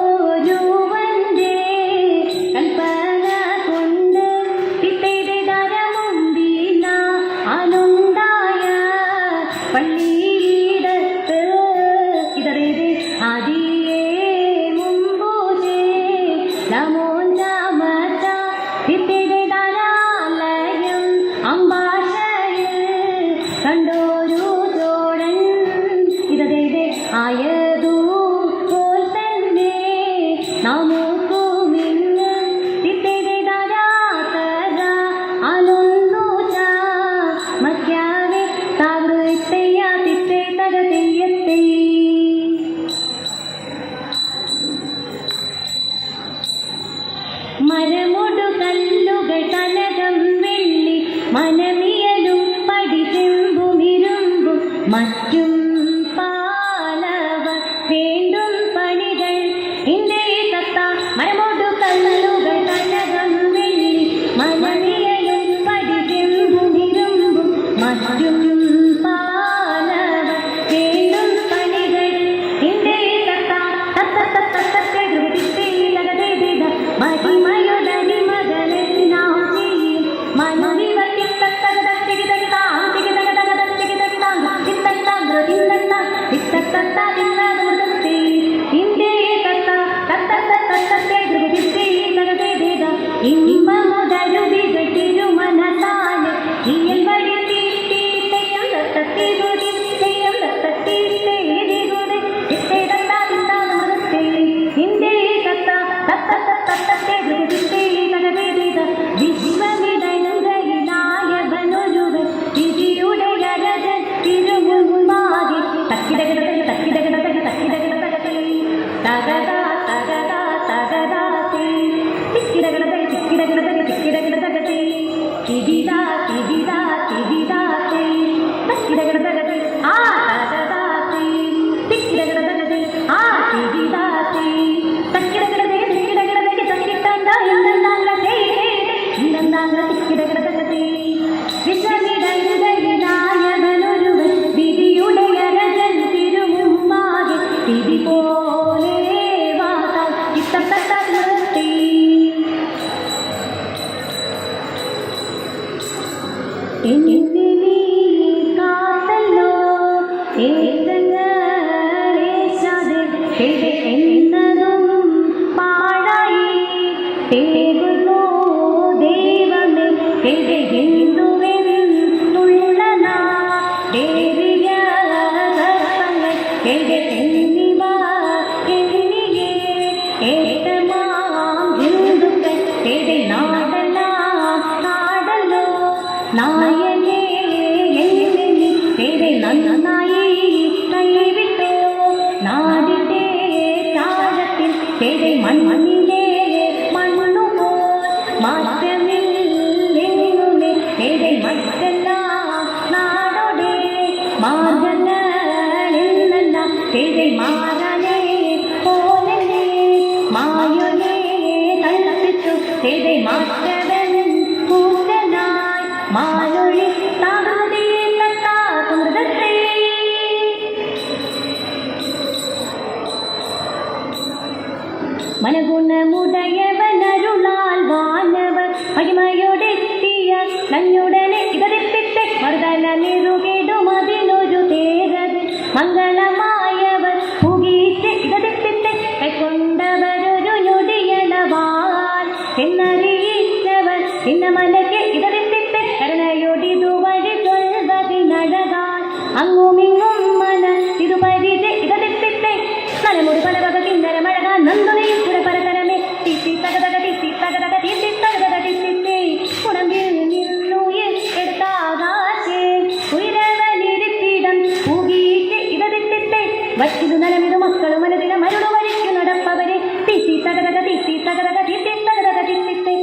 മൂവരോരുവന്റെ കൽപ്പന കൊണ്ട് പിറ്റേത് തരമുണ്ടിന അനുണ്ടായ പള്ളിയിടത്ത് ഇതറേത് ആദിയേ മുമ്പൂജേ നമോന്നമത പിറ്റേത് തരാലയം അംബാശയിൽ കണ്ടോരു തോഴൻ ഇതറേത് ആയതു നമുക്കുമിന്ന് തിത്തേരെ തരാതര അലൊന്നുച മക്യാവെ താവൃത്തെയ തിത്തേ തരതെയ്യത്തെ മരമൊടു കല്ലുകൾ കനകം വെള്ളി മനമിയലും പടിചെമ്പുമിരുമ്പും മറ്റും പാലവർ വേണ്ടും പണികൾ ഇന്ത്യ മരമോടു കല്ലുകൾ കനകം വെള്ളി മനമിയലും പടിചെമ്പുമിരുമ്പും മറ്റും പാലവർ വേണ്ടും പണികൾ ഇന്ത്യ മഹിമയുടെ മകളെല്ലാം ചെയ്യും കാത്തല്ലോ എന്നതും പാടായി തേകുന്നു ദൈവമേ എന്തുവെന്നുള്ളന ദേവിക കർപ്പങ്ങൾ എന്നിവ എന്നിയെ ഏതമാം ഹിന്ദുക്കൾ നാടല്ലോ നായകേ നന്നായി കൈവിട്ടോ നാടിന്റെ താഴത്തിൽ മണ്ണിലെ മണ്ണുപോ മാറ്റമില്ലെന്നുമേ മറ്റെല്ലാം നാടോടെ മാർഗങ്ങളെന്നെല്ലാം മാറനെ പോലെ മായൊനെ കൽപ്പിച്ചു മാറ്റവൻ കൂട്ടനായി മായൊഴി മനഗുണമുടയവനരുളാൽ വാനവർ മഹിമയോടെത്തിയ നന്നുടനെ ഇതറിപ്പിത്തെ മറുതല നിറുകിടും അതിനൊരു തേരത് മംഗളമായവർ പുകീറ്റ് ഇതറിപ്പിത്തെ കൈക്കൊണ്ടവരൊരു ഞൊടിയളവാൽ എന്നറിയിച്ചവർ മലയ്ക്ക് ഇതറിപ്പിത്തെ കരുണയൊടിതുവഴി കൊൽവതിനഴകാൽ അങ്ങുമിങ്ങും മന ഇതുപരിത് ഇതറിപ്പിത്തെ നലമുടി പല വക കിന്നരമഴകാൻ നന്ദുനയും പുരപരതരമേ തീത്തി തകതക തീത്തി തകതക തീത്തി തകതക തീത്തി ഉടമ്പിൽ നിന്നുയിൽ എടുത്താകാശേ ഉയരവനിരിപ്പിടം പൂകീറ്റ് ഇതതിത്തിത്തെ വച്ചിതു നലമിതു മക്കളും മനതില മരുളു വരിക്കു നടപ്പവരെ തീത്തി തകതക തീത്തി തകതക തീത്തി തകതക തീത്തി